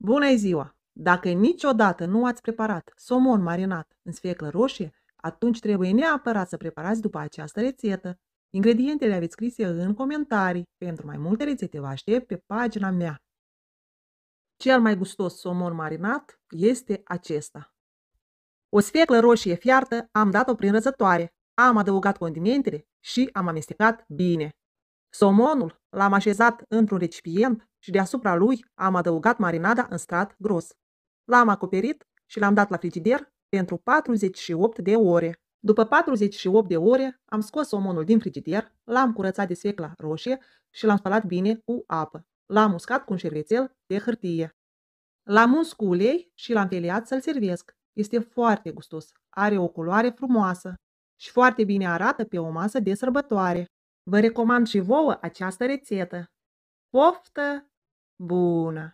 Bună ziua! Dacă niciodată nu ați preparat somon marinat în sfeclă roșie, atunci trebuie neapărat să preparați după această rețetă. Ingredientele aveți scrise în comentarii. Pentru mai multe rețete vă aștept pe pagina mea. Cel mai gustos somon marinat este acesta. O sfeclă roșie fiartă am dat-o prin rățătoare, am adăugat condimentele și am amestecat bine. Somonul l-am așezat într-un recipient și deasupra lui am adăugat marinada în strat gros. L-am acoperit și l-am dat la frigider pentru 48 de ore. După 48 de ore am scos somonul din frigider, l-am curățat de sfecla roșie și l-am spălat bine cu apă. L-am uscat cu un șervețel de hârtie. L-am uns cu ulei și l-am feliat să-l servesc. Este foarte gustos, are o culoare frumoasă și foarte bine arată pe o masă de sărbătoare. Vă recomand și vouă această rețetă. Poftă bună!